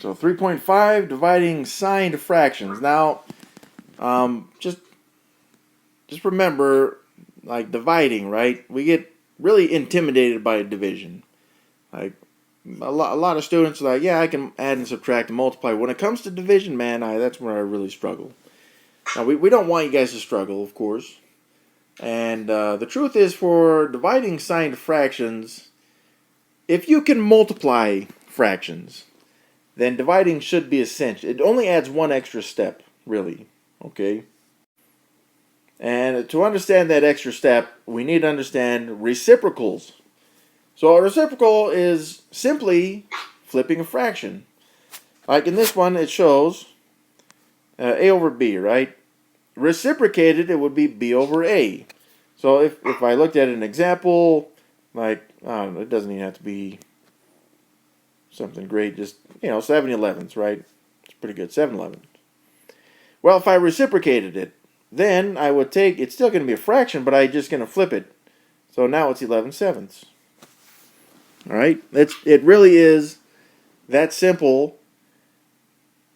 So 3.5, dividing signed fractions. Now, just remember, like dividing, right? We get really intimidated by division. Like a lot of students are like, yeah, I can add and subtract and multiply. When it comes to division, man, that's where I really struggle. Now, we don't want you guys to struggle, of course. And the truth is, for dividing signed fractions, if you can multiply fractions, then dividing should be essential. It only adds one extra step, really, okay? And to understand that extra step, we need to understand reciprocals. So a reciprocal is simply flipping a fraction. Like in this one, it shows a over b, right? Reciprocated, it would be b over a. So if I looked at an example, like, I don't know, it doesn't even have to be something great, just, 7-11s, right? It's pretty good, 7-11. Well, if I reciprocated it, then I would take, it's still going to be a fraction, but I'm just going to flip it. So now it's 11/7. All right? It really is that simple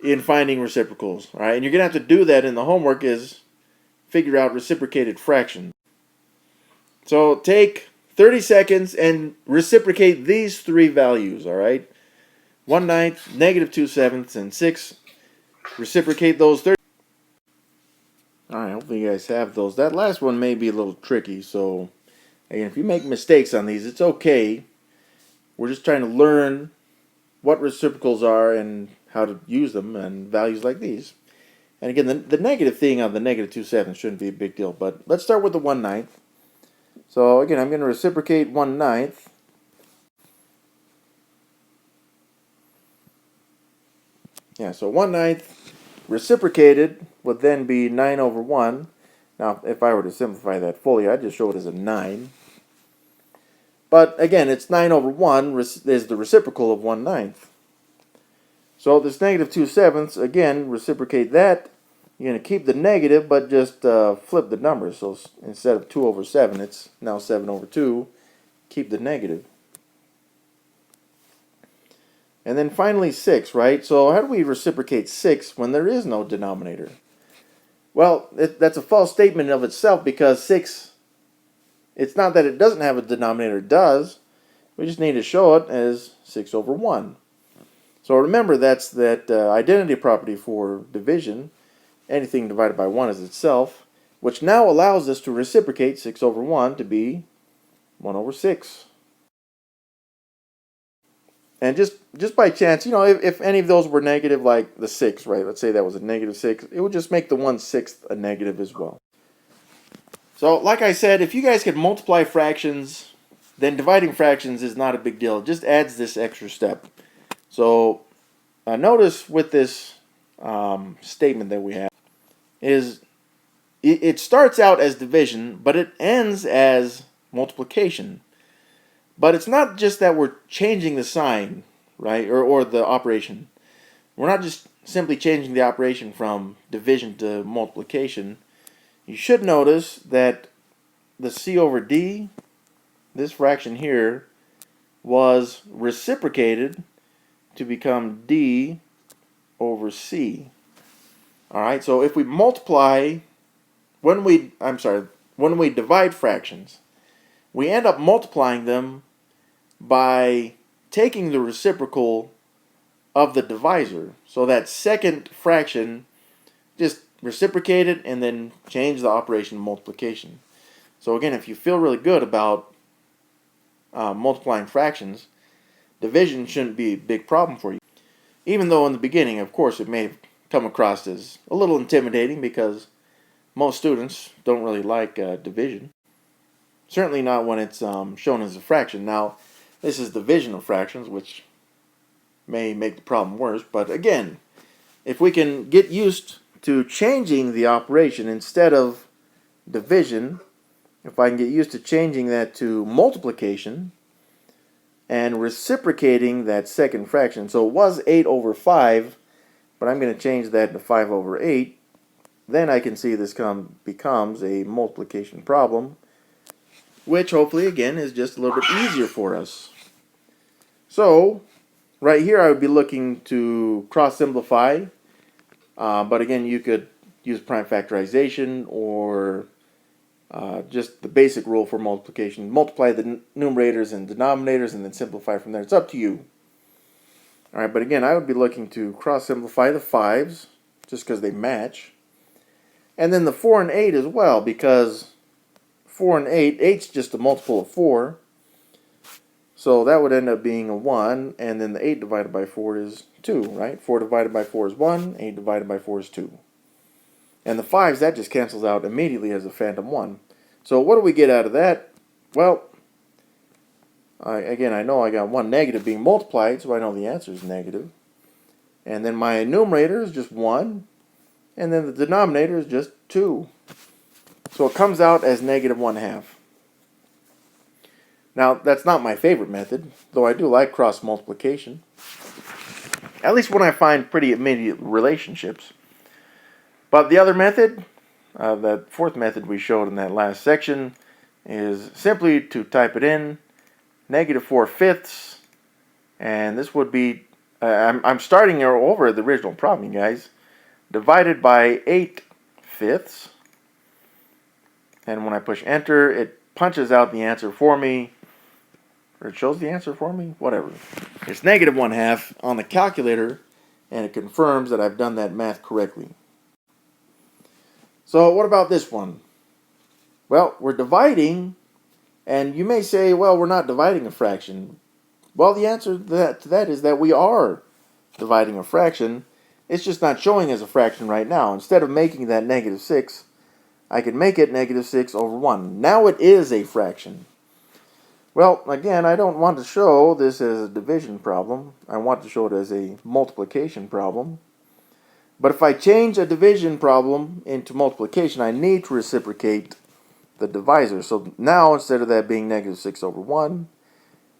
in finding reciprocals. All right? And you're going to have to do that in the homework is figure out reciprocated fractions. So take 30 seconds and reciprocate these three values, all right? 1/9, -2/7, and 6. Reciprocate those 30. All right, hopefully you guys have those. That last one may be a little tricky, so again, if you make mistakes on these, it's okay. We're just trying to learn what reciprocals are and how to use them and values like these. And again, the negative thing on the -2/7 shouldn't be a big deal, but let's start with the 1/9. So again, I'm going to reciprocate 1/9. Yeah, so 1/9 reciprocated would then be 9/1. Now, if I were to simplify that fully, I'd just show it as a 9. But again, it's 9/1 is the reciprocal of 1/9. So this -2/7, again, reciprocate that. You're going to keep the negative, but just flip the numbers. So instead of 2/7, it's now 7/2. Keep the negative. And then finally 6, right? So how do we reciprocate 6 when there is no denominator? Well, that's a false statement of itself because 6, it's not that it doesn't have a denominator, it does. We just need to show it as 6/1. So remember, that's that identity property for division. Anything divided by 1 is itself, which now allows us to reciprocate 6/1 to be 1/6. And just by chance, if any of those were negative, like the 6, right? Let's say that was a -6. It would just make the 1/6 a negative as well. So, like I said, if you guys could multiply fractions, then dividing fractions is not a big deal. It just adds this extra step. So, notice with this statement that we have is it starts out as division, but it ends as multiplication. But it's not just that we're changing the sign, right, or the operation. We're not just simply changing the operation from division to multiplication. You should notice that the C over D, this fraction here, was reciprocated to become D over C. All right, so if we multiply, when we divide fractions, we end up multiplying them by taking the reciprocal of the divisor. So that second fraction, just reciprocate it and then change the operation to multiplication. So again, if you feel really good about multiplying fractions, division shouldn't be a big problem for you. Even though in the beginning, of course, it may come across as a little intimidating because most students don't really like division. Certainly not when it's shown as a fraction. Now, this is division of fractions, which may make the problem worse. But again, if we can get used to changing the operation instead of division, if I can get used to changing that to multiplication and reciprocating that second fraction. So it was 8/5, but I'm going to change that to 5/8. Then I can see this becomes a multiplication problem, which hopefully, again, is just a little bit easier for us. So, right here I would be looking to cross simplify, but again you could use prime factorization or just the basic rule for multiplication. Multiply the numerators and denominators and then simplify from there. It's up to you. Alright, but again I would be looking to cross simplify the 5s just because they match. And then the 4 and 8 as well, because 4 and 8, 8's just a multiple of 4. So that would end up being a 1, and then the 8 divided by 4 is 2, right? 4 divided by 4 is 1, 8 divided by 4 is 2. And the 5s, that just cancels out immediately as a phantom 1. So what do we get out of that? Well, again, I know I got one negative being multiplied, so I know the answer is negative. And then my numerator is just 1, and then the denominator is just 2. So it comes out as negative 1/2. Now, that's not my favorite method, though I do like cross multiplication. At least when I find pretty immediate relationships. But the other method, that fourth method we showed in that last section, is simply to type it in, negative 4/5, and this would be, I'm starting over the original problem, you guys, divided by 8/5, and when I push enter, it punches out the answer for me, or it shows the answer for me, whatever. It's negative 1/2 on the calculator, and it confirms that I've done that math correctly. So what about this one? Well, we're dividing, and you may say, well, we're not dividing a fraction. Well, the answer to that is that we are dividing a fraction. It's just not showing as a fraction right now. Instead of making that negative 6, I can make it negative 6 over 1. Now it is a fraction. Well, again, I don't want to show this as a division problem. I want to show it as a multiplication problem. But if I change a division problem into multiplication, I need to reciprocate the divisor. So now, instead of that being negative 6 over 1,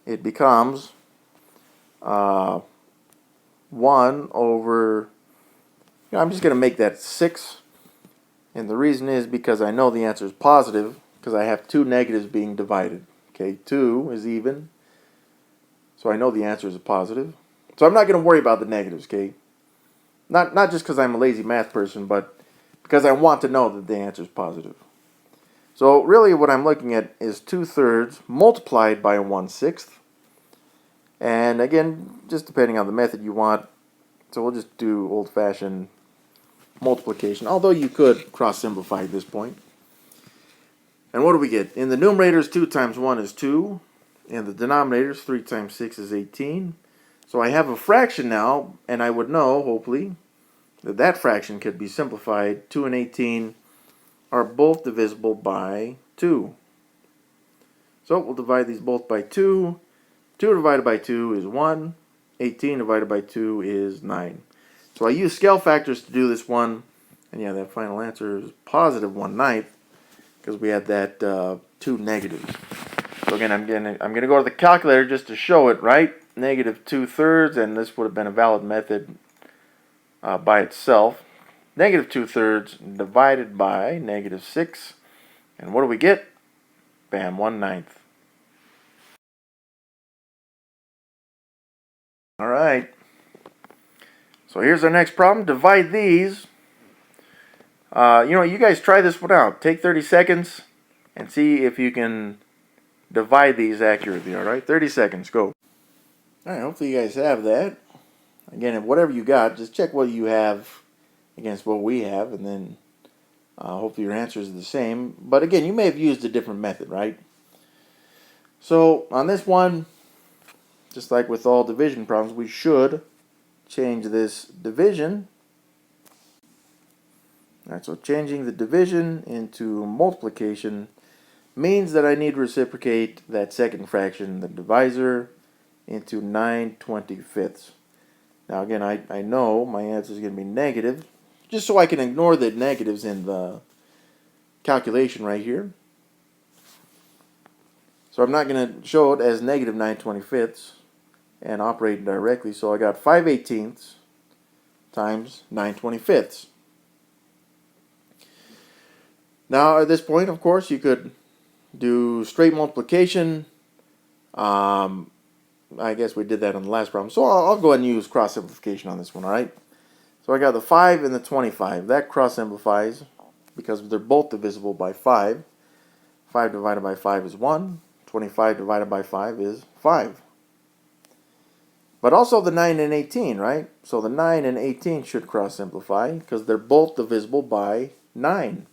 it becomes 1 over, I'm just going to make that 6. And the reason is because I know the answer is positive, because I have two negatives being divided. Okay, 2 is even. So I know the answer is a positive. So I'm not going to worry about the negatives, okay? Not just because I'm a lazy math person, but because I want to know that the answer is positive. So really what I'm looking at is 2/3 multiplied by 1/6. And again, just depending on the method you want. So we'll just do old-fashioned multiplication, although you could cross-simplify at this point. And what do we get? In the numerators, 2 times 1 is 2. In the denominators, 3 times 6 is 18. So I have a fraction now, and I would know, hopefully, that that fraction could be simplified. 2 and 18 are both divisible by 2. So we'll divide these both by 2. 2 divided by 2 is 1. 18 divided by 2 is 9. So I use scale factors to do this one. And yeah, that final answer is positive 1/9, because we had that 2 negatives. So again, I'm gonna go to the calculator just to show it, right? Negative 2/3, and this would have been a valid method by itself. Negative 2/3 divided by negative 6, and what do we get? Bam, 1/9. All right. So here's our next problem. Divide these. You guys try this one out. Take 30 seconds and see if you can divide these accurately. All right, 30 seconds. Go. All right. Hopefully you guys have that. Again, whatever you got, just check what you have against what we have, and then hopefully your answer is the same. But again, you may have used a different method, right? So on this one, just like with all division problems, we should change this division. All right, so changing the division into multiplication means that I need to reciprocate that second fraction, the divisor, into 9/25. Now again, I know my answer is going to be negative, just so I can ignore the negatives in the calculation right here. So I'm not going to show it as negative 9/25 and operate directly. So I got 5/18 times 9/25. Now at this point, of course, you could do straight multiplication. I guess we did that on the last problem. So I'll go ahead and use cross simplification on this one, all right? So I got the 5 and the 25. That cross simplifies because they're both divisible by 5. 5 divided by 5 is 1. 25 divided by 5 is 5. But also the 9 and 18, right? So the 9 and 18 should cross simplify because they're both divisible by 9.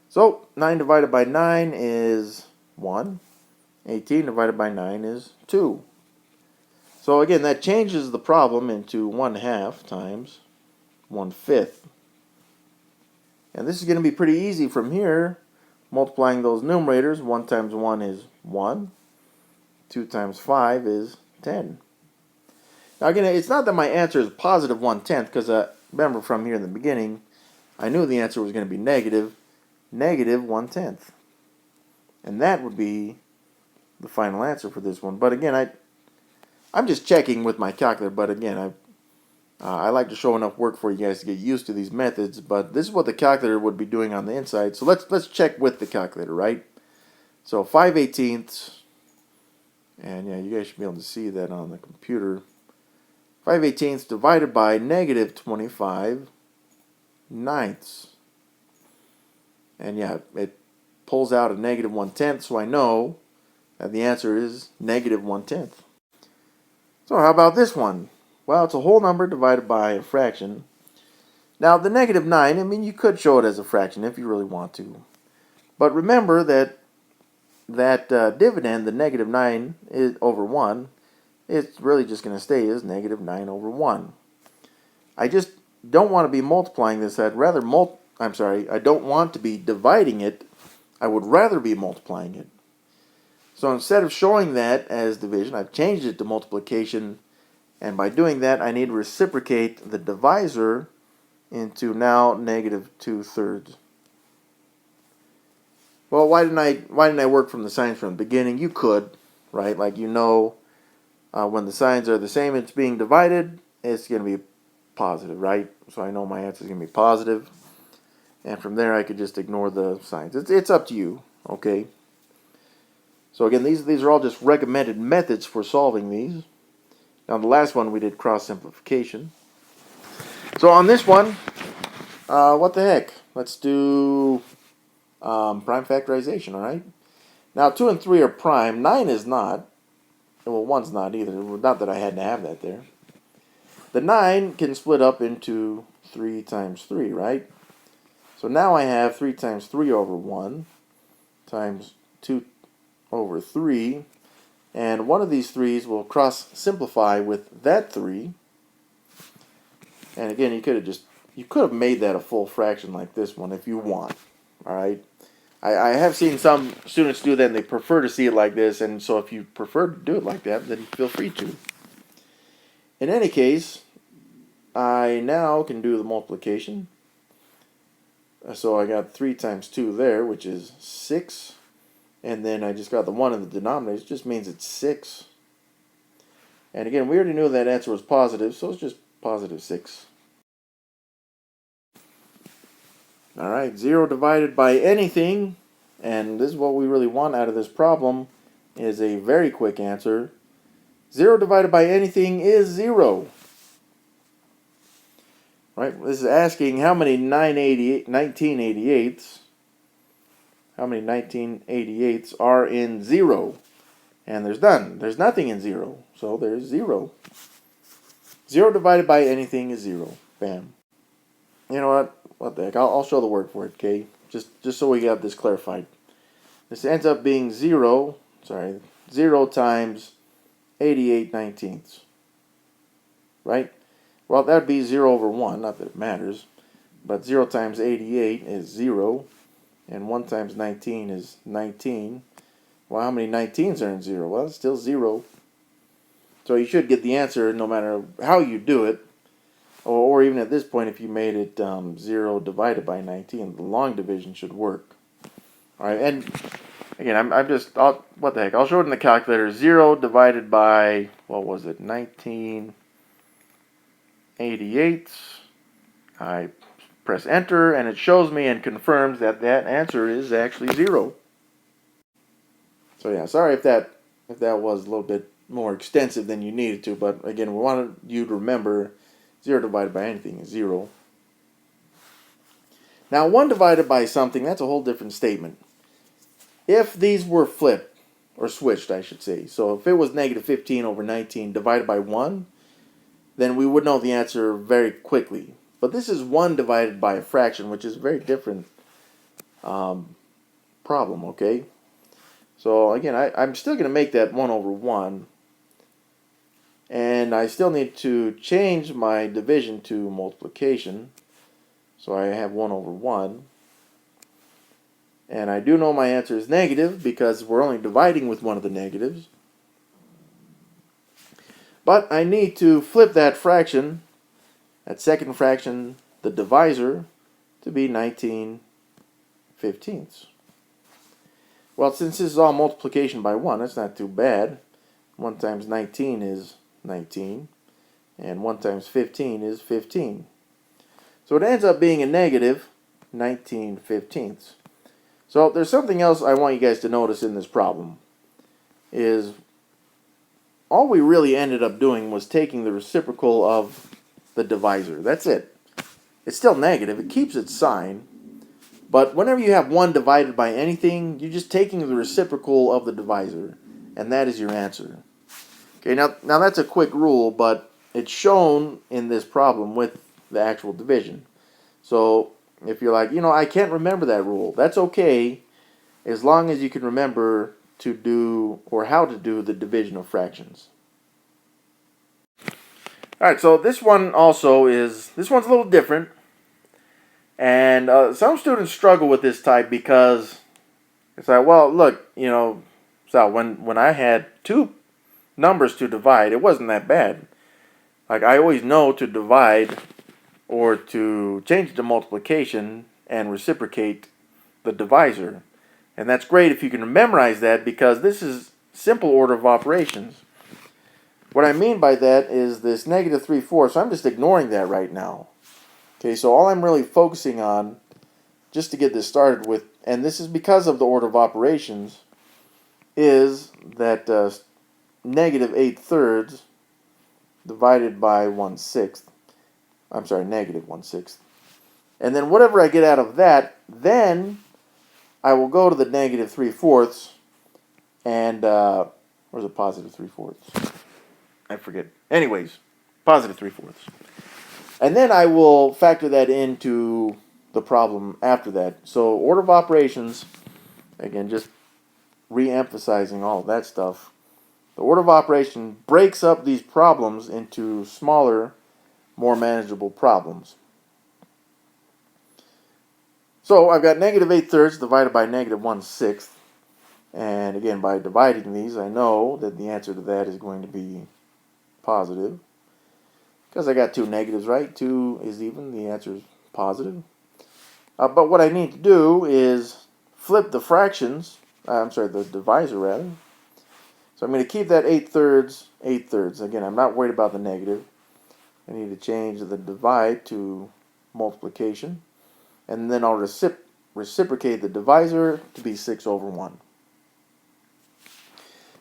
So 9 divided by 9 is 1. 18 divided by 9 is 2. So again, that changes the problem into 1/2 times 1/5. And this is going to be pretty easy from here. Multiplying those numerators, 1 times 1 is 1. 2 times 5 is 10. Now again, it's not that my answer is positive 1/10, because remember from here in the beginning, I knew the answer was going to be negative 1/10. And that would be the final answer for this one. But again, I'm just checking with my calculator. But again, I like to show enough work for you guys to get used to these methods. But this is what the calculator would be doing on the inside. So let's check with the calculator, right? So 5/18, and yeah, you guys should be able to see that on the computer. 5/18 divided by negative 25 ninths. And yeah, it pulls out a negative 1/10, so I know that the answer is negative 1/10. So how about this one? Well, it's a whole number divided by a fraction. Now the negative 9, I mean, you could show it as a fraction if you really want to. But remember that dividend, the negative 9 over 1, it's really just going to stay as negative 9 over 1. I just don't want to be multiplying this. I don't want to be dividing it. I would rather be multiplying it. So instead of showing that as division, I've changed it to multiplication. And by doing that, I need to reciprocate the divisor into now negative 2/3. Well, why didn't I work from the signs from the beginning? You could, right? Like when the signs are the same, it's being divided, it's going to be positive, right? So I know my answer is going to be positive. And from there, I could just ignore the signs. It's up to you, okay? So again, these are all just recommended methods for solving these. Now the last one we did cross simplification. So on this one, what the heck? Let's do prime factorization, all right? Now 2 and 3 are prime. 9 is not. Well, 1's not either. Not that I had to have that there. The 9 can split up into 3 times 3, right? So now I have 3 times 3 over 1 times 2 over 3. And one of these 3's will cross simplify with that 3. And again, you could have made that a full fraction like this one if you want. All right. I have seen some students do that, and they prefer to see it like this. And so if you prefer to do it like that, then feel free to. In any case, I now can do the multiplication. So I got 3 times 2 there, which is 6. And then I just got the 1 in the denominator. It just means it's 6. And again, we already knew that answer was positive, so it's just positive 6. All right, 0 divided by anything, and this is what we really want out of this problem, is a very quick answer. 0 divided by anything is 0. Right? This is asking how many 1988s are in 0. And there's none. There's nothing in 0. So there's 0. 0 divided by anything is 0. Bam. You know what? What the heck? I'll show the word for it, okay? Just so we have this clarified. This ends up being 0 times 88 19ths. Right? Well, that would be 0 over 1. Not that it matters. But 0 times 88 is 0. And 1 times 19 is 19. Well, how many 19s are in 0? Well, it's still 0. So you should get the answer no matter how you do it. Or even at this point, if you made it 0 divided by 19, the long division should work. All right, and again, what the heck? I'll show it in the calculator. 0 divided by, what was it, 1988. I press enter, and it shows me and confirms that that answer is actually 0. So yeah, sorry if that was a little bit more extensive than you needed to, but again, we wanted you to remember 0 divided by anything is 0. Now 1 divided by something, that's a whole different statement. If these were flipped, or switched I should say, so if it was negative 15 over 19 divided by 1, then we would know the answer very quickly. But this is 1 divided by a fraction, which is a very different problem, okay? So again, I'm still going to make that 1 over 1. And I still need to change my division to multiplication. So I have 1 over 1. And I do know my answer is negative because we're only dividing with one of the negatives. But I need to flip that fraction, that second fraction, the divisor, to be 19/15. Well, since this is all multiplication by 1, that's not too bad. 1 times 19 is 19, and 1 times 15 is 15. So it ends up being a negative 19/15. So there's something else I want you guys to notice in this problem, is all we really ended up doing was taking the reciprocal of the divisor. That's it. It's still negative. It keeps its sign. But whenever you have 1 divided by anything, you're just taking the reciprocal of the divisor. And that is your answer. Okay, now that's a quick rule, but it's shown in this problem with the actual division. So if you're like, I can't remember that rule, that's okay, as long as you can remember to do, or how to do, the division of fractions. Alright, so this one also this one's a little different. And some students struggle with this type because it's like, well, look, so when I had 2 numbers to divide, it wasn't that bad. Like, I always know to divide or to change it to multiplication and reciprocate the divisor. And that's great if you can memorize that, because this is simple order of operations. What I mean by that is this negative 3/4, so I'm just ignoring that right now. Okay, so all I'm really focusing on, just to get this started with, and this is because of the order of operations, is that negative 8/3 divided by 1/6. I'm sorry, negative 1/6. And then whatever I get out of that, then I will go to the negative 3/4, and where's a positive 3/4? I forget. Anyways, positive 3/4. And then I will factor that into the problem after that. So order of operations, again, just re-emphasizing all of that stuff. The order of operation breaks up these problems into smaller, more manageable problems. So I've got negative 8/3 divided by negative 1/6. And again, by dividing these, I know that the answer to that is going to be positive. Because I got 2 negatives, right? 2 is even, the answer is positive. But what I need to do is flip the fractions, the divisor rather. So I'm going to keep that 8/3, 8/3. Again, I'm not worried about the negative. I need to change the divide to multiplication. And then I'll reciprocate the divisor to be 6 over 1.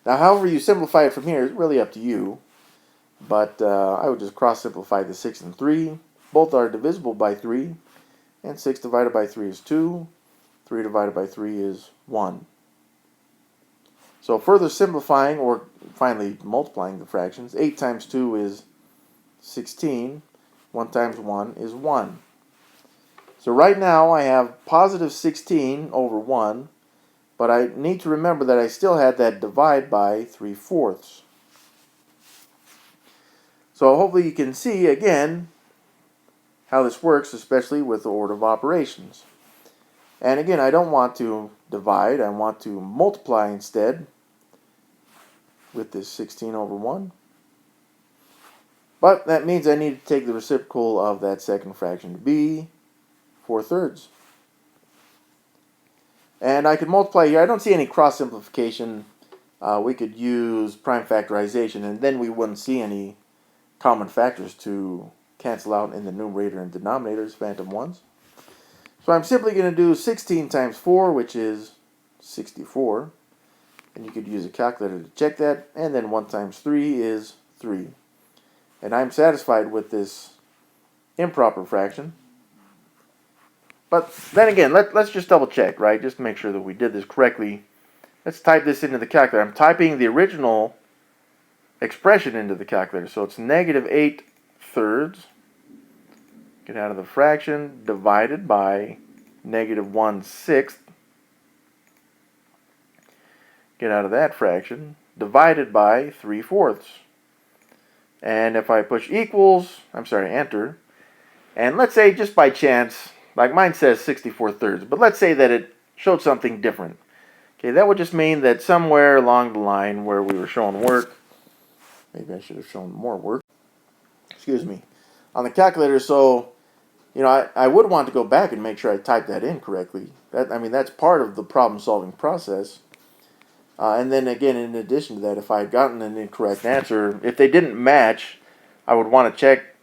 Now, however you simplify it from here is really up to you. But I would just cross-simplify the 6 and 3. Both are divisible by 3. And 6 divided by 3 is 2. 3 divided by 3 is 1. So further simplifying, or finally multiplying the fractions, 8 times 2 is 16. 1 times 1 is 1. So right now I have positive 16 over 1. But I need to remember that I still had that divide by 3/4. So hopefully you can see, again, how this works, especially with the order of operations. And again, I don't want to divide. I want to multiply instead with this 16 over 1. But that means I need to take the reciprocal of that second fraction to be 4/3. And I could multiply here. I don't see any cross simplification. We could use prime factorization, and then we wouldn't see any common factors to cancel out in the numerator and denominators, phantom ones. So I'm simply going to do 16 times 4, which is 64. And you could use a calculator to check that. And then 1 times 3 is 3. And I'm satisfied with this improper fraction. But then again, let's just double check, right? Just to make sure that we did this correctly. Let's type this into the calculator. I'm typing the original expression into the calculator. So it's negative 8 thirds. Get out of the fraction, divided by negative 1/6. Get out of that fraction, divided by 3/4. And if I push enter, and let's say just by chance, like mine says 64 thirds, but let's say that it showed something different. Okay, that would just mean that somewhere along the line where we were showing work, maybe I should have shown more work, excuse me, on the calculator, so, you know, I would want to go back and make sure I typed that in correctly. That's part of the problem-solving process. And then again, in addition to that, if I had gotten an incorrect answer, if they didn't match, I would want to check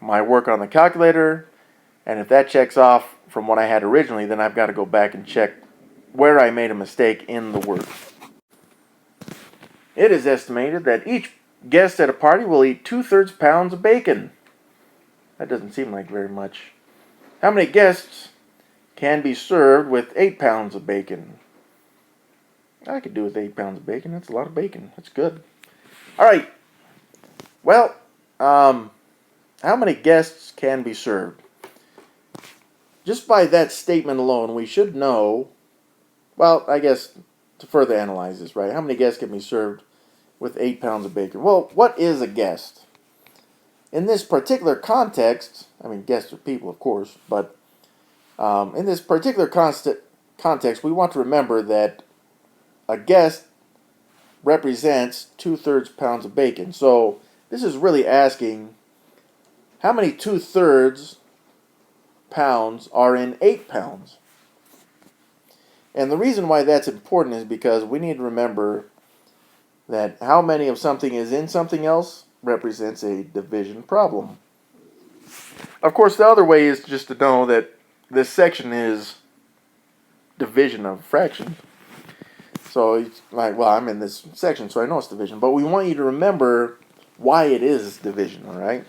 my work on the calculator, and if that checks off from what I had originally, then I've got to go back and check where I made a mistake in the work. It is estimated that each guest at a party will eat 2/3 pounds of bacon. That doesn't seem like very much. How many guests can be served with 8 pounds of bacon? I could do with 8 pounds of bacon. That's a lot of bacon. That's good. All right. Well, how many guests can be served? Just by that statement alone, we should know, well, I guess to further analyze this, right? How many guests can be served with 8 pounds of bacon? Well, what is a guest? In this particular context, I mean, guests are people, of course, but in this particular context, we want to remember that a guest represents 2/3 pounds of bacon. So this is really asking how many 2/3 pounds are in 8 pounds. And the reason why that's important is because we need to remember that how many of something is in something else represents a division problem. Of course, the other way is just to know that this section is division of fractions. So it's like, well, I'm in this section, so I know it's division. But we want you to remember why it is division, all right?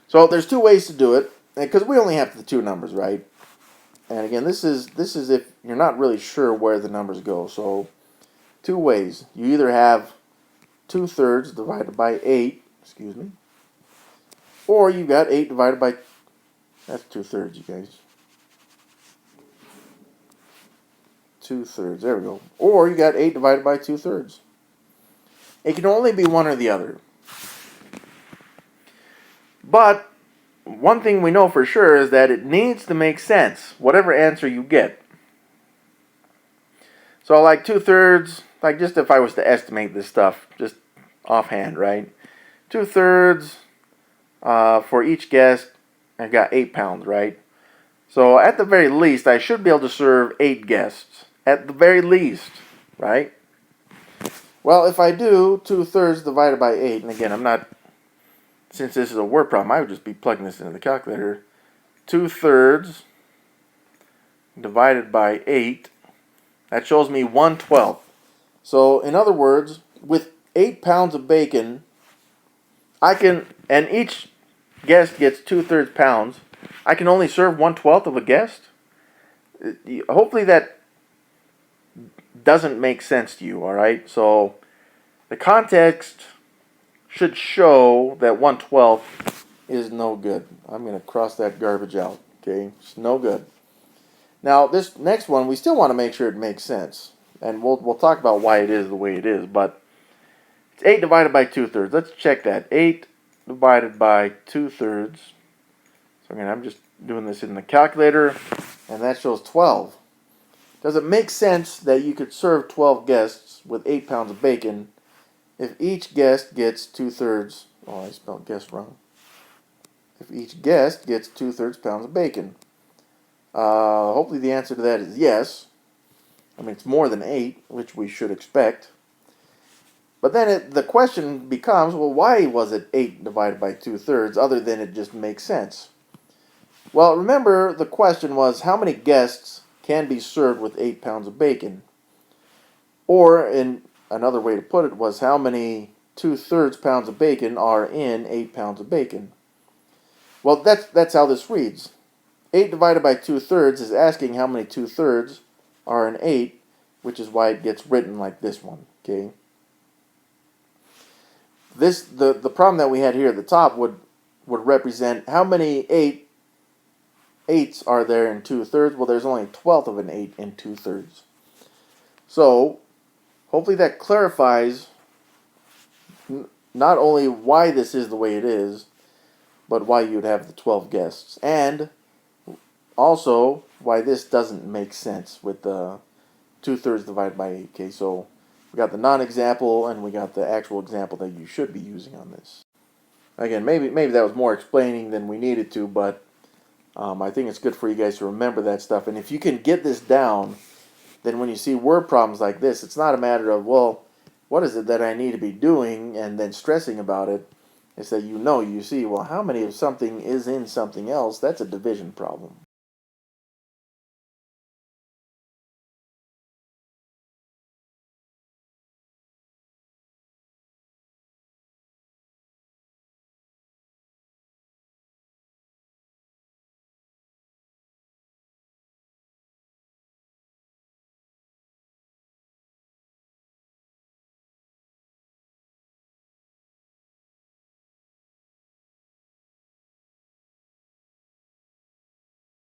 So there's 2 ways to do it, because we only have the 2 numbers, right? And again, this is if you're not really sure where the numbers go. So 2 ways. You either have 2/3 divided by 8, or you got 8 divided by, that's 2/3, you guys. 2/3, there we go. Or you got 8 divided by 2/3. It can only be one or the other. But one thing we know for sure is that it needs to make sense, whatever answer you get. So like 2/3, like just if I was to estimate this stuff, just offhand, right? 2/3 for each guest, I got 8 pounds, right? So at the very least, I should be able to serve 8 guests. At the very least, right? Well, if I do 2/3 divided by 8, and again, since this is a word problem, I would just be plugging this into the calculator. 2/3 divided by 8, that shows me 1/12. So, in other words, with 8 pounds of bacon, and each guest gets 2/3 pounds, I can only serve 1/12 of a guest? Hopefully that doesn't make sense to you, all right? So the context should show that 1/12 is no good. I'm going to cross that garbage out, okay? It's no good. Now, this next one, we still want to make sure it makes sense. And we'll talk about why it is the way it is, but it's 8 divided by 2/3. Let's check that. 8 divided by 2/3. So again, I'm just doing this in the calculator, and that shows 12. Does it make sense that you could serve 12 guests with 8 pounds of bacon if each guest gets 2/3? Oh, I spelled guest wrong. If each guest gets 2/3 pounds of bacon. Hopefully the answer to that is yes. I mean, it's more than 8, which we should expect. But then the question becomes, well, why was it 8 divided by 2/3 other than it just makes sense? Well, remember the question was how many guests can be served with 8 pounds of bacon? Or, in another way to put it, was how many 2/3 pounds of bacon are in 8 pounds of bacon. Well, that's how this reads. 8 divided by 2/3 is asking how many 2/3 are in 8, which is why it gets written like this one. Okay. The problem that we had here at the top would represent how many 8s are there in 2/3. Well, there's only a 12th of an 8 in 2/3. So hopefully that clarifies not only why this is the way it is, but why you'd have the 12 guests, and also why this doesn't make sense with the 2/3 divided by 8. Okay, so we got the non-example and we got the actual example that you should be using on this. Again, maybe that was more explaining than we needed to, but I think it's good for you guys to remember that stuff. And if you can get this down, then when you see word problems like this, it's not a matter of, well, what is it that I need to be doing and then stressing about it. It's that you see, well, how many of something is in something else? That's a division problem.